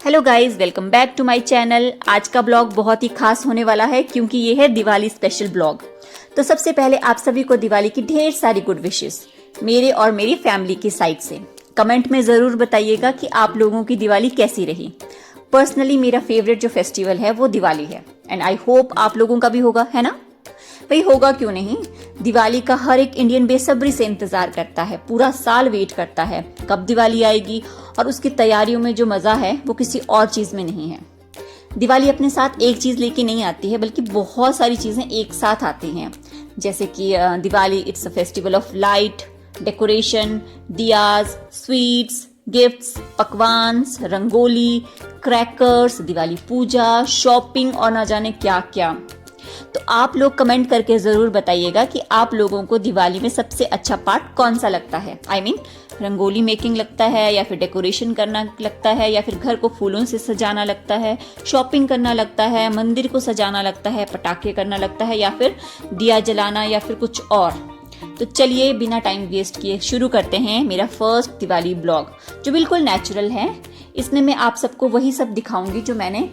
Hello guys, welcome back to my channel. आज का blog बहुत ही खास होने वाला है क्योंकि ये है दिवाली स्पेशल ब्लॉग। तो सबसे पहले आप सभी को दिवाली की ढेर सारी गुड विशेस मेरे और मेरी फैमिली की साइड से। कमेंट में जरूर बताइएगा कि आप लोगों की दिवाली कैसी रही। पर्सनली मेरा फेवरेट जो फेस्टिवल है वो दिवाली है एंड आई होप आप लोगों का भी होगा, है ना? भाई होगा क्यों नहीं। दिवाली का हर एक इंडियन बेसब्री से इंतजार करता है, पूरा साल वेट करता है कब दिवाली आएगी, और उसकी तैयारियों में जो मजा है वो किसी और चीज में नहीं है। दिवाली अपने साथ एक चीज लेके नहीं आती है बल्कि बहुत सारी चीजें एक साथ आती हैं। जैसे कि Diwali it's a festival of light, decoration, diyas, sweets, gifts, पकवान, रंगोली, क्रैकर्स, दिवाली पूजा, शॉपिंग और ना जाने क्या क्या। तो आप लोग कमेंट करके जरूर बताइएगा कि आप लोगों को दिवाली में सबसे अच्छा पार्ट कौन सा लगता है। I mean, रंगोली मेकिंग लगता है, या फिर डेकोरेशन करना लगता है, या फिर घर को फूलों से सजाना लगता है, शॉपिंग करना लगता है, मंदिर को सजाना लगता है, पटाखे करना लगता है, या फिर दिया जलाना, या फिर कुछ और। तो चलिए बिना टाइम वेस्ट किए शुरू करते हैं मेरा फर्स्ट दिवाली ब्लॉग, जो बिल्कुल नेचुरल है। इसमें मैं आप सबको वही सब दिखाऊंगी जो मैंने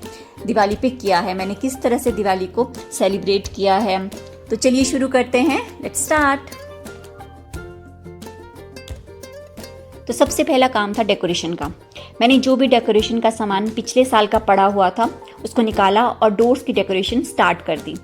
दिवाली पे किया है, मैंने किस तरह से दिवाली को सेलिब्रेट किया है। तो चलिए शुरू करते हैं, लेट्स स्टार्ट। तो सबसे पहला काम था डेकोरेशन का। मैंने जो भी डेकोरेशन का सामान पिछले साल का पड़ा हुआ था उसको निकाला और डोर्स की डेकोरेशन स्टार्ट कर दी।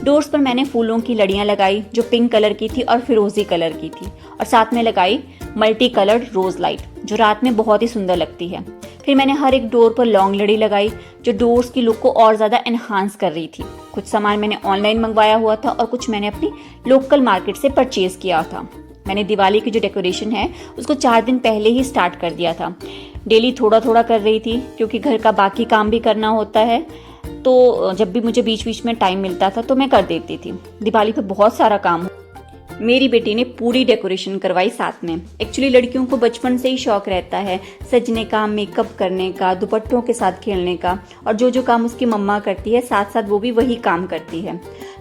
डोर्स पर मैंने फूलों की लड़ियां लगाई जो पिंक कलर की थी और फिरोजी कलर की थी, और साथ में लगाई मल्टी कलर्ड रोज लाइट जो रात में बहुत ही सुंदर लगती है। फिर मैंने हर एक डोर पर लॉन्ग लड़ी लगाई जो डोर्स की लुक को और ज़्यादा एनहांस कर रही थी। कुछ सामान मैंने ऑनलाइन मंगवाया हुआ था और कुछ मैंने अपनी लोकल मार्केट से परचेज किया था। मैंने दिवाली की जो डेकोरेशन है उसको 4 दिन पहले ही स्टार्ट कर दिया था। डेली थोड़ा थोड़ा कर रही थी क्योंकि घर का बाकी काम भी करना होता है, तो जब भी मुझे बीच बीच में टाइम मिलता था तो मैं कर देती थी। दिवाली पे बहुत सारा काम। मेरी बेटी ने पूरी डेकोरेशन करवाई साथ में। एक्चुअली लड़कियों को बचपन से ही शौक रहता है सजने का, मेकअप करने का, दुपट्टों के साथ खेलने का, और जो जो काम उसकी मम्मा करती है साथ साथ वो भी वही काम करती है।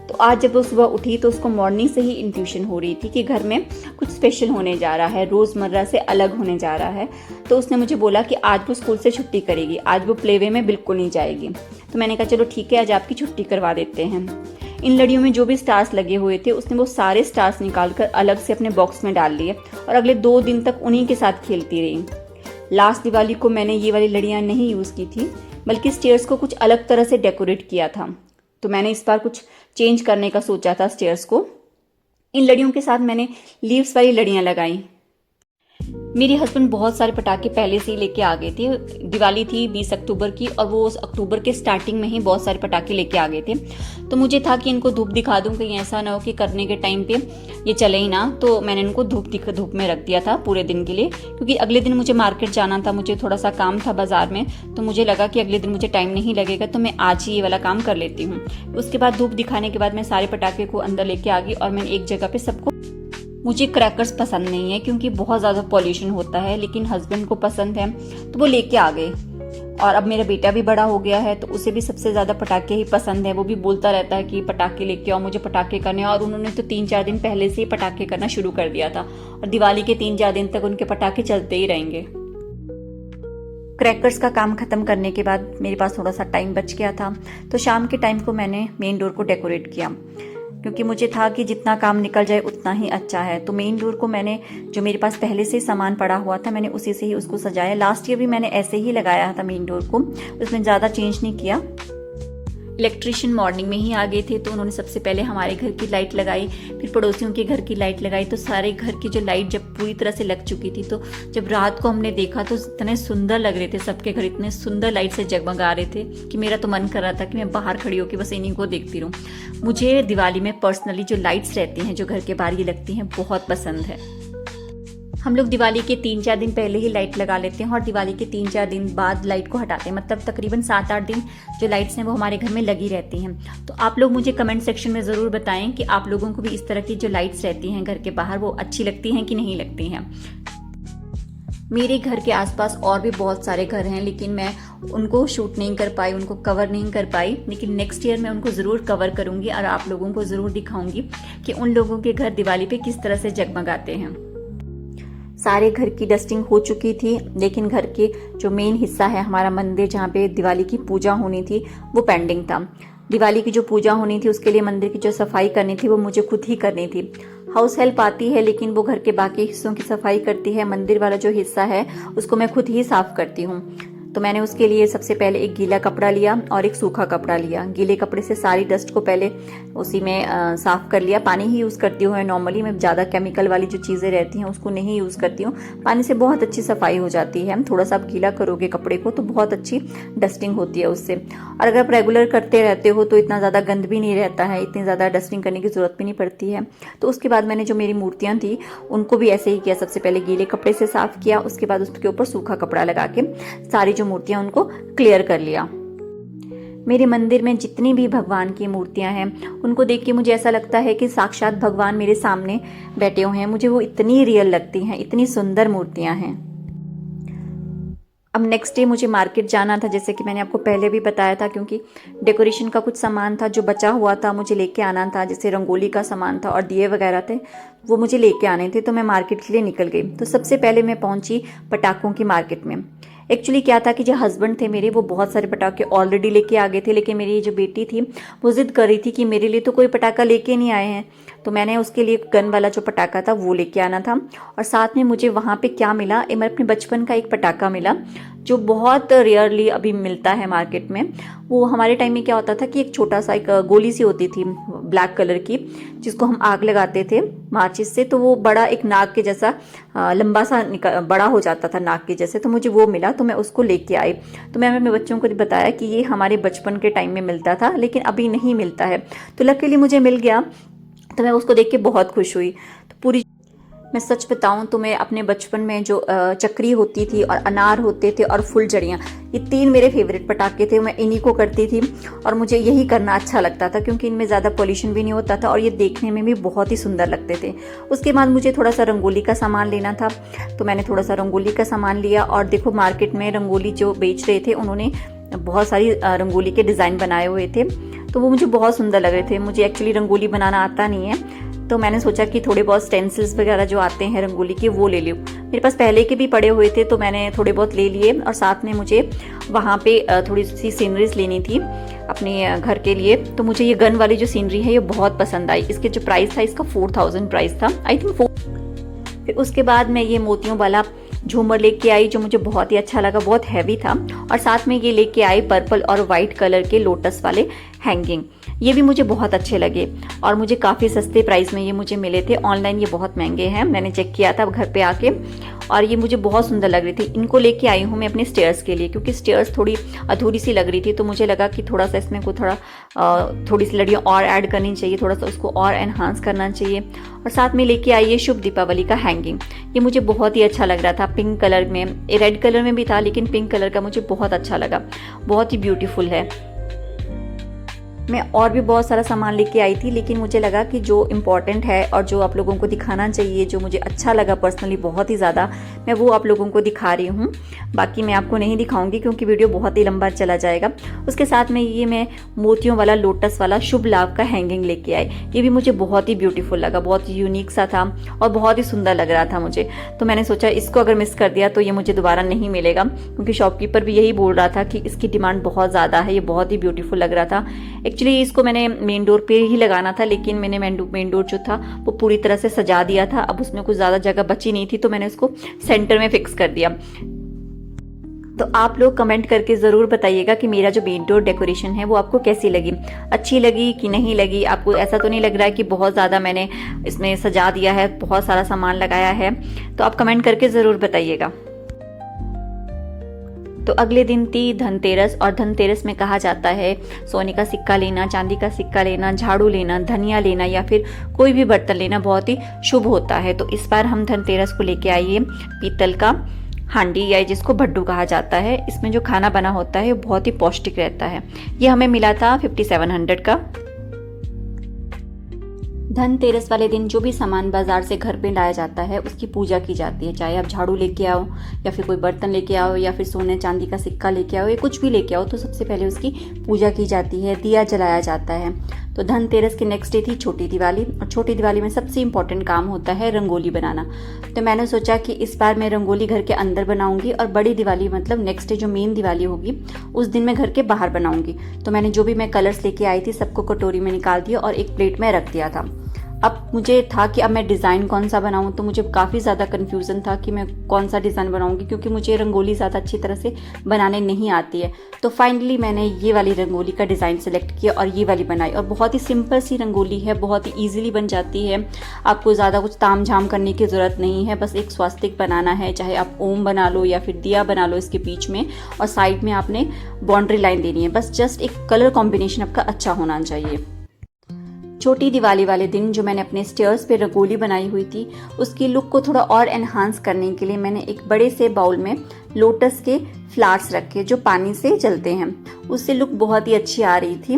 तो आज जब वो सुबह उठी तो उसको मॉर्निंग से ही इंट्यूशन हो रही थी कि घर में कुछ स्पेशल होने जा रहा है, रोजमर्रा से अलग होने जा रहा है। तो उसने मुझे बोला कि आज वो स्कूल से छुट्टी करेगी, आज वो प्लेवे में बिल्कुल नहीं जाएगी। तो मैंने कहा चलो ठीक है, आज आपकी छुट्टी करवा देते हैं। इन लड़ियों में जो भी स्टार्स लगे हुए थे उसने वो सारे स्टार्स निकालकर अलग से अपने बॉक्स में डाल लिए और अगले 2 दिन तक उन्हीं के साथ खेलती रही। लास्ट दिवाली को मैंने ये वाली लड़ियाँ नहीं यूज़ की थी बल्कि स्टेयर्स को कुछ अलग तरह से डेकोरेट किया था। तो मैंने इस बार कुछ चेंज करने का सोचा था स्टेयर्स को। इन लड़ियों के साथ मैंने लीव्स वाली लड़ियाँ लगाई। मेरे हस्बैंड बहुत सारे पटाखे पहले से ही लेके आ गए थे। दिवाली थी 20 अक्टूबर की और वो उस अक्टूबर के स्टार्टिंग में ही बहुत सारे पटाखे लेके आ गए थे। तो मुझे था कि इनको धूप दिखा दूं, कहीं ऐसा ना हो कि करने के टाइम पे ये चले ही ना। तो मैंने इनको धूप में रख दिया था पूरे दिन के लिए, क्योंकि अगले दिन मुझे मार्केट जाना था, मुझे थोड़ा सा काम था बाजार में। तो मुझे लगा कि अगले दिन मुझे टाइम नहीं लगेगा तो मैं आज ही ये वाला काम कर लेती हूँ। उसके बाद धूप दिखाने के बाद मैं सारे पटाखे को अंदर लेके आ गई और मैंने एक जगह पे सबको। मुझे क्रैकर्स पसंद नहीं है क्योंकि बहुत ज़्यादा पॉल्यूशन होता है, लेकिन हस्बैंड को पसंद है तो वो लेके आ गए। और अब मेरा बेटा भी बड़ा हो गया है तो उसे भी सबसे ज़्यादा पटाखे ही पसंद है। वो भी बोलता रहता है कि पटाखे लेके आओ, मुझे पटाखे करने हैं। और उन्होंने तो 3-4 दिन पहले से ही पटाखे करना शुरू कर दिया था और दिवाली के 3-4 दिन तक उनके पटाखे चलते ही रहेंगे। क्रैकर्स का काम खत्म करने के बाद मेरे पास थोड़ा सा टाइम बच गया था, तो शाम के टाइम को मैंने मेन डोर को डेकोरेट किया क्योंकि मुझे था कि जितना काम निकल जाए उतना ही अच्छा है। तो मेन डोर को मैंने, जो मेरे पास पहले से सामान पड़ा हुआ था, मैंने उसी से ही उसको सजाया। लास्ट ईयर भी मैंने ऐसे ही लगाया था मेन डोर को, उसमें ज़्यादा चेंज नहीं किया। इलेक्ट्रिशियन मॉर्निंग में ही आ गए थे तो उन्होंने सबसे पहले हमारे घर की लाइट लगाई, फिर पड़ोसियों के घर की लाइट लगाई। तो सारे घर की जो लाइट जब पूरी तरह से लग चुकी थी, तो जब रात को हमने देखा तो इतने सुंदर लग रहे थे, सबके घर इतने सुंदर लाइट से जगमगा रहे थे कि मेरा तो मन कर रहा था कि मैं बाहर खड़ी होकर बस इन्हीं को देखती रहूं। मुझे दिवाली में पर्सनली जो लाइट्स रहती हैं जो घर के बाहर ये लगती हैं बहुत पसंद है। हम लोग दिवाली के 3-4 दिन पहले ही लाइट लगा लेते हैं और दिवाली के 3-4 दिन बाद लाइट को हटाते हैं। मतलब तकरीबन 7-8 दिन जो लाइट्स हैं वो हमारे घर में लगी रहती हैं। तो आप लोग मुझे कमेंट सेक्शन में ज़रूर बताएं कि आप लोगों को भी इस तरह की जो लाइट्स रहती हैं घर के बाहर वो अच्छी लगती हैं कि नहीं लगती हैं। मेरे घर के आसपास और भी बहुत सारे घर हैं, लेकिन मैं उनको शूट नहीं कर पाई, उनको कवर नहीं कर पाई। लेकिन नेक्स्ट ईयर मैं उनको ज़रूर कवर करूँगी और आप लोगों को ज़रूर दिखाऊंगी कि उन लोगों के घर दिवाली पे किस तरह से जगमगाते हैं। सारे घर की डस्टिंग हो चुकी थी, लेकिन घर के जो मेन हिस्सा है हमारा मंदिर जहाँ पे दिवाली की पूजा होनी थी वो पेंडिंग था। दिवाली की जो पूजा होनी थी उसके लिए मंदिर की जो सफाई करनी थी वो मुझे खुद ही करनी थी। हाउस हेल्प आती है लेकिन वो घर के बाकी हिस्सों की सफाई करती है। मंदिर वाला जो हिस्सा है उसको मैं खुद ही साफ करती हूँ। तो मैंने उसके लिए सबसे पहले एक गीला कपड़ा लिया और एक सूखा कपड़ा लिया। गीले कपड़े से सारी डस्ट को पहले उसी में साफ़ कर लिया। पानी ही यूज़ करती हूँ मैं नॉर्मली, मैं ज़्यादा केमिकल वाली जो चीज़ें रहती हैं उसको नहीं यूज़ करती हूँ। पानी से बहुत अच्छी सफाई हो जाती है। थोड़ा सा आप गीला करोगे कपड़े को तो बहुत अच्छी डस्टिंग होती है उससे। और अगर आप रेगुलर करते रहते हो तो इतना ज़्यादा गंद भी नहीं रहता है, इतनी ज़्यादा डस्टिंग करने की ज़रूरत भी नहीं पड़ती है। तो उसके बाद मैंने जो मेरी मूर्तियाँ थी उनको भी ऐसे ही किया। सबसे पहले गीले कपड़े से साफ़ किया, उसके बाद उसके ऊपर सूखा कपड़ा लगा के सारी जो मूर्तियाँ उनको क्लियर कर लिया। मेरे मंदिर में जितनी भी भगवान की मूर्तियां हैं उनको देख के मुझे ऐसा लगता है कि साक्षात भगवान मेरे सामने बैठे हुए हैं। मुझे वो इतनी रियल लगती हैं, इतनी सुंदर मूर्तियां हैं। अब नेक्स्ट डे मुझे मार्केट जाना था, जैसे कि मैंने आपको पहले भी बताया था, क्योंकि डेकोरेशन का कुछ सामान था जो बचा हुआ था मुझे लेके आना था। जैसे रंगोली का सामान था और दिए वगैरह थे वो मुझे लेके आने थे, तो मैं मार्केट के लिए निकल गई। तो सबसे पहले मैं पहुंची पटाखों की मार्केट में। एक्चुअली क्या था कि जो हस्बैंड थे मेरे वो बहुत सारे पटाखे ऑलरेडी लेके आ गए थे, लेकिन मेरी जो बेटी थी वो जिद कर रही थी कि मेरे लिए तो कोई पटाखा लेके नहीं आए हैं। तो मैंने उसके लिए गन वाला जो पटाखा था वो लेके आना था। और साथ में मुझे वहाँ पे क्या मिला, मेरे अपने बचपन का एक पटाखा मिला जो बहुत रेयरली अभी मिलता है मार्केट में। वो हमारे टाइम में क्या होता था कि एक छोटा सा एक गोली सी होती थी ब्लैक कलर की, जिसको हम आग लगाते थे माचिस से, तो वो बड़ा एक नाक के जैसा लंबा सा बड़ा हो जाता था नाक के जैसे। तो मुझे वो मिला तो मैं उसको लेके आई। तो मैंने अपने बच्चों को बताया कि ये हमारे बचपन के टाइम में मिलता था लेकिन अभी नहीं मिलता है। तो लकीली मुझे मिल गया, तो मैं उसको देख के बहुत खुश हुई। तो पूरी मैं सच बताऊं तो मैं अपने बचपन में जो चक्री होती थी और अनार होते थे और फुलझड़ियाँ, ये 3 मेरे फेवरेट पटाखे थे। मैं इन्हीं को करती थी और मुझे यही करना अच्छा लगता था क्योंकि इनमें ज़्यादा पॉल्यूशन भी नहीं होता था और ये देखने में भी बहुत ही सुंदर लगते थे। उसके बाद मुझे थोड़ा सा रंगोली का सामान लेना था, तो मैंने थोड़ा सा रंगोली का सामान लिया। और देखो मार्केट में रंगोली जो बेच रहे थे उन्होंने बहुत सारी रंगोली के डिज़ाइन बनाए हुए थे, तो वो मुझे बहुत सुंदर लग रहे थे। मुझे एक्चुअली रंगोली बनाना आता नहीं है, तो मैंने सोचा कि थोड़े बहुत स्टेंसिल्स वगैरह जो आते हैं रंगोली के वो ले लूँ। मेरे पास पहले के भी पड़े हुए थे तो मैंने थोड़े बहुत ले लिए। और साथ में मुझे वहाँ पे थोड़ी सी सीनरीज लेनी थी अपने घर के लिए। तो मुझे ये गन वाली जो सीनरी है ये बहुत पसंद आई। इसके जो प्राइस था, इसका 4000 प्राइस था आई थिंक। फिर उसके बाद मैं ये मोतियों वाला झूमर लेके आई जो मुझे बहुत ही अच्छा लगा, बहुत हैवी था। और साथ में ये लेके आई पर्पल और वाइट कलर के लोटस वाले हैंगिंग, ये भी मुझे बहुत अच्छे लगे और मुझे काफ़ी सस्ते प्राइस में ये मुझे मिले थे। ऑनलाइन ये बहुत महंगे हैं, मैंने चेक किया था घर पे आके, और ये मुझे बहुत सुंदर लग रही थी। इनको लेके आई हूँ मैं अपने स्टेयर्स के लिए, क्योंकि स्टेयर्स थोड़ी अधूरी सी लग रही थी, तो मुझे लगा कि थोड़ा सा इसमें को थोड़ी सी लड़ियाँ और ऐड करनी चाहिए, थोड़ा सा उसको और एनहांस करना चाहिए। और साथ में लेके आई ये शुभ दीपावली का हैंगिंग, ये मुझे बहुत ही अच्छा लग रहा था पिंक कलर में। रेड कलर में भी था लेकिन पिंक कलर का मुझे बहुत अच्छा लगा, बहुत ही ब्यूटीफुल है। मैं और भी बहुत सारा सामान लेके आई थी, लेकिन मुझे लगा कि जो इम्पोर्टेंट है और जो आप लोगों को दिखाना चाहिए, जो मुझे अच्छा लगा पर्सनली बहुत ही ज़्यादा, मैं वो आप लोगों को दिखा रही हूँ। बाकी मैं आपको नहीं दिखाऊंगी क्योंकि वीडियो बहुत ही लंबा चला जाएगा। उसके साथ में ये मैं मोतियों वाला लोटस वाला शुभ लाभ का हैंगिंग लेके आई। ये भी मुझे बहुत ही ब्यूटीफुल लगा, बहुत ही यूनिक सा था और बहुत ही सुंदर लग रहा था मुझे। तो मैंने सोचा इसको अगर मिस कर दिया तो ये मुझे दोबारा नहीं मिलेगा, क्योंकि शॉपकीपर भी यही बोल रहा था कि इसकी डिमांड बहुत ज़्यादा है, ये बहुत ही ब्यूटीफुल लग रहा था। एक्चुअली इसको मैंने मेन डोर पे ही लगाना था, लेकिन मैंने मेन डोर जो था वो पूरी तरह से सजा दिया था। अब उसमें कुछ ज़्यादा जगह बची नहीं थी, तो मैंने उसको सेंटर में फिक्स कर दिया। तो आप लोग कमेंट करके ज़रूर बताइएगा कि मेरा जो मेन डोर डेकोरेशन है वो आपको कैसी लगी, अच्छी लगी कि नहीं लगी। आपको ऐसा तो नहीं लग रहा है कि बहुत ज़्यादा मैंने इसमें सजा दिया है, बहुत सारा सामान लगाया है? तो आप कमेंट करके ज़रूर बताइएगा। तो अगले दिन थी धनतेरस, और धनतेरस में कहा जाता है सोने का सिक्का लेना, चांदी का सिक्का लेना, झाड़ू लेना, धनिया लेना या फिर कोई भी बर्तन लेना बहुत ही शुभ होता है। तो इस बार हम धनतेरस को लेके आइए पीतल का हांडी, या जिसको भड्डू कहा जाता है। इसमें जो खाना बना होता है वो बहुत ही पौष्टिक रहता है। ये हमें मिला था 5700 का। धनतेरस वाले दिन जो भी सामान बाजार से घर पे लाया जाता है उसकी पूजा की जाती है। चाहे आप झाड़ू लेके आओ या फिर कोई बर्तन लेके आओ या फिर सोने चांदी का सिक्का लेके आओ या कुछ भी लेके आओ, तो सबसे पहले उसकी पूजा की जाती है, दिया जलाया जाता है। तो धनतेरस के नेक्स्ट डे थी छोटी दिवाली, और छोटी दिवाली में सबसे इम्पॉर्टेंट काम होता है रंगोली बनाना। तो मैंने सोचा कि इस बार मैं रंगोली घर के अंदर बनाऊंगी और बड़ी दिवाली मतलब नेक्स्ट डे जो मेन दिवाली होगी उस दिन मैं घर के बाहर बनाऊंगी। तो मैंने जो भी मैं कलर्स लेके आई थी सबको कटोरी में निकाल दिया और एक प्लेट में रख दिया था। अब मुझे था कि अब मैं डिज़ाइन कौन सा बनाऊं, तो मुझे काफ़ी ज़्यादा कन्फ्यूज़न था कि मैं कौन सा डिज़ाइन बनाऊंगी, क्योंकि मुझे रंगोली ज़्यादा अच्छी तरह से बनाने नहीं आती है। तो फाइनली मैंने ये वाली रंगोली का डिज़ाइन सेलेक्ट किया और ये वाली बनाई, और बहुत ही सिंपल सी रंगोली है, बहुत ही ईजिली बन जाती है। आपको ज़्यादा कुछ ताम झाम करने की ज़रूरत नहीं है, बस एक स्वास्तिक बनाना है, चाहे आप ओम बना लो या फिर दिया बना लो इसके बीच में, और साइड में आपने बाउंड्री लाइन देनी है। बस जस्ट एक कलर कॉम्बिनेशन आपका अच्छा होना चाहिए। छोटी दिवाली वाले दिन जो मैंने अपने स्टेयर्स पे रंगोली बनाई हुई थी उसकी लुक को थोड़ा और एनहांस करने के लिए मैंने एक बड़े से बाउल में लोटस के फ्लावर्स रखे जो पानी से जलते हैं, उससे लुक बहुत ही अच्छी आ रही थी।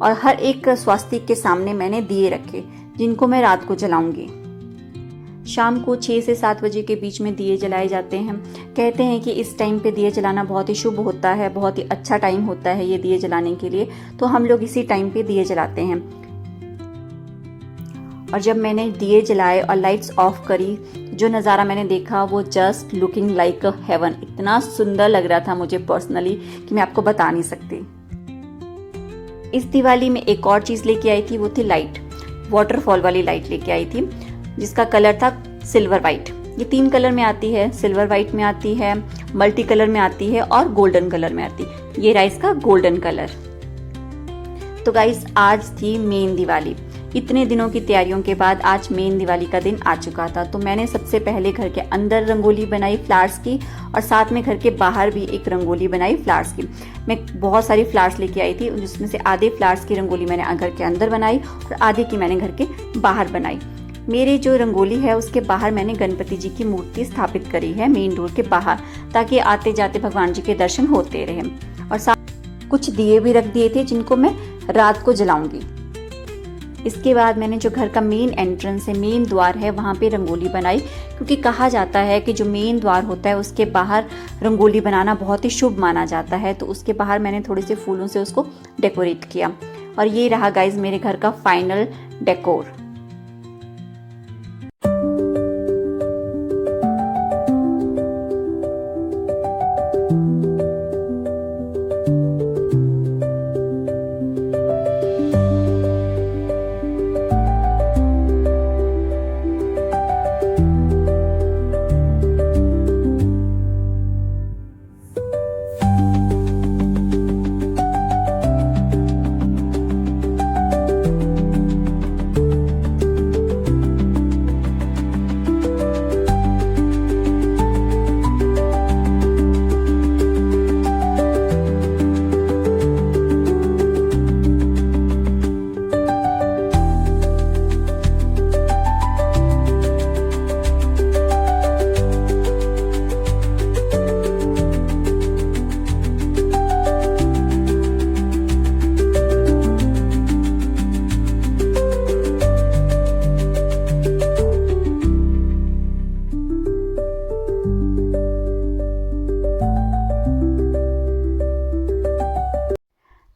और हर एक स्वास्तिक के सामने मैंने दिए रखे जिनको मैं रात को जलाऊंगी। शाम को 6 से 7 बजे के बीच में दिए जलाए जाते हैं। कहते हैं कि इस टाइम पे दिए जलाना बहुत ही शुभ होता है, बहुत ही अच्छा टाइम होता है ये दिए जलाने के लिए, तो हम लोग इसी टाइम पे दिए जलाते हैं। और जब मैंने दिए जलाए और लाइट्स ऑफ करी, जो नज़ारा मैंने देखा वो just looking like a heaven, इतना सुंदर लग रहा था मुझे पर्सनली कि मैं आपको बता नहीं सकती। इस दिवाली में एक और चीज़ लेके आई थी, वो थी लाइट, वाटरफॉल वाली लाइट लेके आई थी जिसका कलर था सिल्वर वाइट। ये 3 कलर में आती है, सिल्वर वाइट में आती है, मल्टी कलर में आती है और गोल्डन कलर में आती है। ये रहा इसका गोल्डन कलर। तो गाइस आज थी मेन दिवाली। इतने दिनों की तैयारियों के बाद आज मेन दिवाली का दिन आ चुका था। तो मैंने सबसे पहले घर के अंदर रंगोली बनाई फ्लावर्स की, और साथ में घर के बाहर भी एक रंगोली बनाई फ्लावर्स की। मैं बहुत सारी फ्लावर्स लेके आई थी, जिसमें से आधे फ्लावर्स की रंगोली मैंने घर के अंदर बनाई और आधे की मैंने घर के बाहर बनाई। मेरी जो रंगोली है उसके बाहर मैंने गणपति जी की मूर्ति स्थापित करी है मेन डोर के बाहर, ताकि आते जाते भगवान जी के दर्शन होते रहे। और साथ कुछ दिए भी रख दिए थे जिनको मैं रात को जलाऊंगी। इसके बाद मैंने जो घर का मेन एंट्रेंस है, मेन द्वार है, वहाँ पे रंगोली बनाई, क्योंकि कहा जाता है कि जो मेन द्वार होता है उसके बाहर रंगोली बनाना बहुत ही शुभ माना जाता है। तो उसके बाहर मैंने थोड़े से फूलों से उसको डेकोरेट किया, और ये रहा गाइज मेरे घर का फाइनल डेकोर।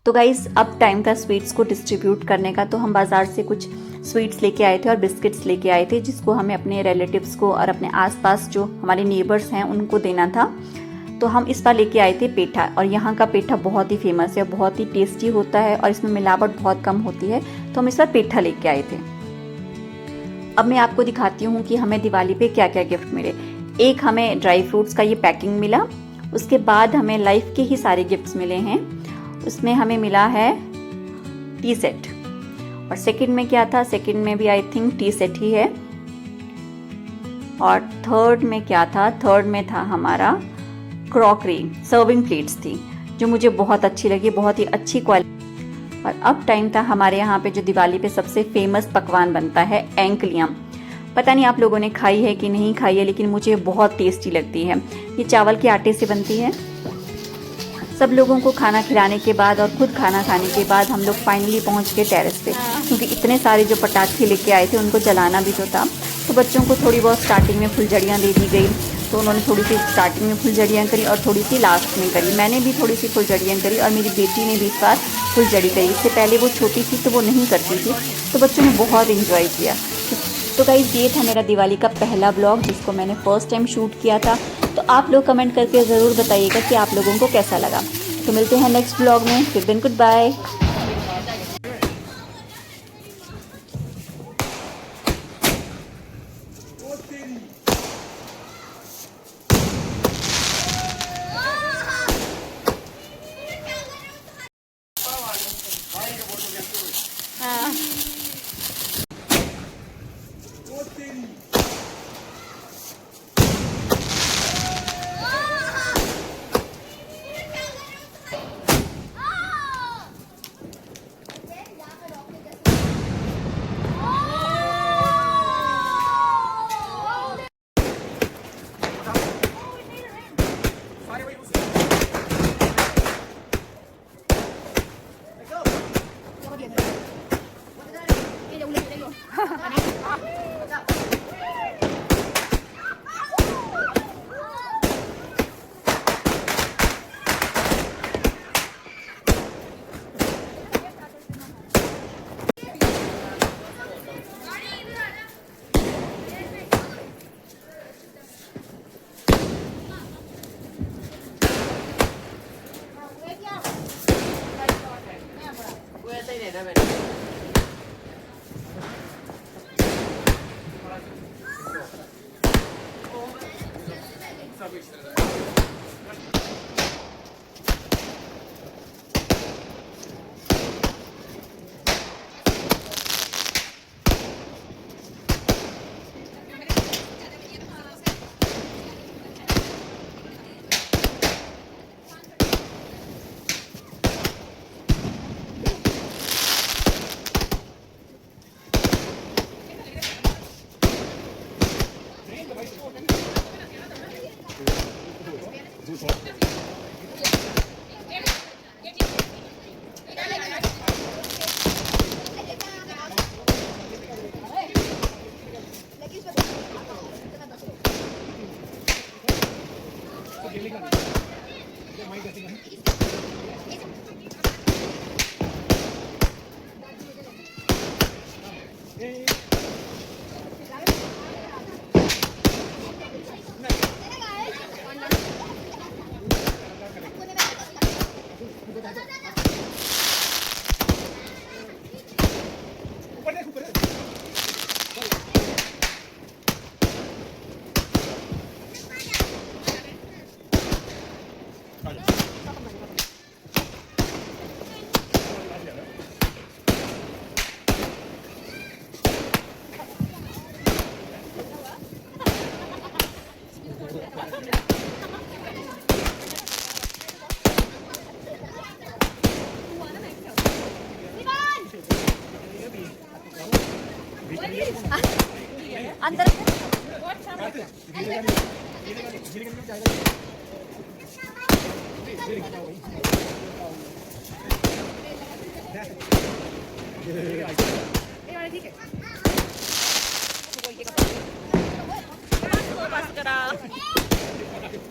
तो गाइज़ अब टाइम था स्वीट्स को डिस्ट्रीब्यूट करने का। तो हम बाज़ार से कुछ स्वीट्स लेके आए थे और बिस्किट्स लेके आए थे, जिसको हमें अपने रिलेटिव्स को और अपने आसपास जो हमारे नेबर्स हैं उनको देना था। तो हम इस बार लेके आए थे पेठा, और यहाँ का पेठा बहुत ही फेमस है, बहुत ही टेस्टी होता है और इसमें मिलावट बहुत कम होती है। तो हम इस बार पेठा लेके आए थे। अब मैं आपको दिखाती हूँ कि हमें दिवाली पे क्या क्या गिफ्ट मिले। एक हमें ड्राई फ्रूट्स का ये पैकिंग मिला, उसके बाद हमें लाइफ के ही सारे गिफ्ट्स मिले हैं। उसमें हमें मिला है टी सेट, और सेकंड में क्या था, सेकंड में भी आई थिंक टी सेट ही है। और थर्ड में क्या था, थर्ड में था हमारा क्रॉकरी, सर्विंग प्लेट्स थी जो मुझे बहुत अच्छी लगी, बहुत ही अच्छी क्वालिटी। और अब टाइम था हमारे यहाँ पे जो दिवाली पे सबसे फेमस पकवान बनता है, एंकलियाँ। पता नहीं आप लोगों ने खाई है कि नहीं खाई है, लेकिन मुझे बहुत टेस्टी लगती है। ये चावल के आटे से बनती है। सब लोगों को खाना खिलाने के बाद और खुद खाना खाने के बाद हम लोग फाइनली पहुंच गए टेरेस पे, क्योंकि इतने सारे जो पटाखे लेके आए थे उनको जलाना भी तो था। तो बच्चों को थोड़ी बहुत स्टार्टिंग में फुलझड़ियाँ दे दी गई, तो उन्होंने थोड़ी सी स्टार्टिंग में फुलझड़ियाँ करी और थोड़ी सी लास्ट में करी। मैंने भी थोड़ी सी फुलझड़ियाँ करी और मेरी बेटी ने भी इस बार फुलझड़ी करी। इससे पहले वो छोटी थी तो वो नहीं करती थी, तो बच्चों ने बहुत इन्जॉय किया। तो गाइस ये था मेरा दिवाली का पहला ब्लॉग जिसको मैंने फ़र्स्ट टाइम शूट किया था। तो आप लोग कमेंट करके ज़रूर बताइएगा कि आप लोगों को कैसा लगा। तो मिलते हैं नेक्स्ट ब्लॉग में, फिर दिन गुड बाय।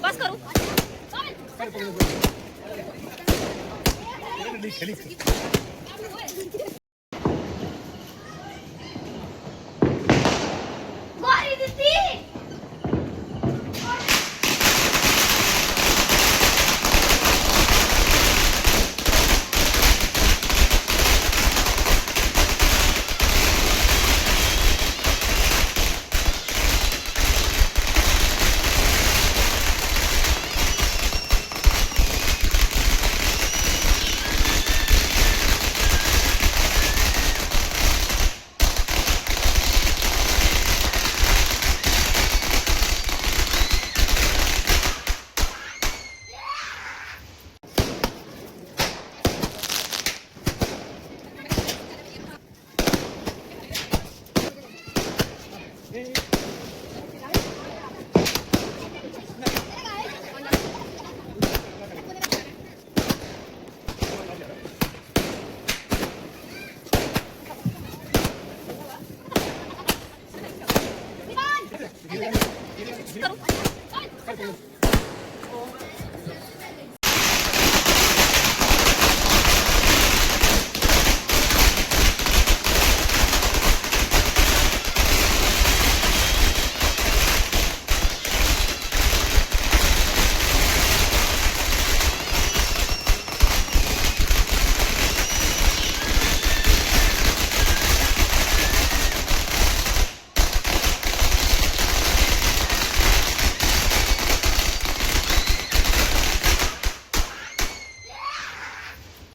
बस करो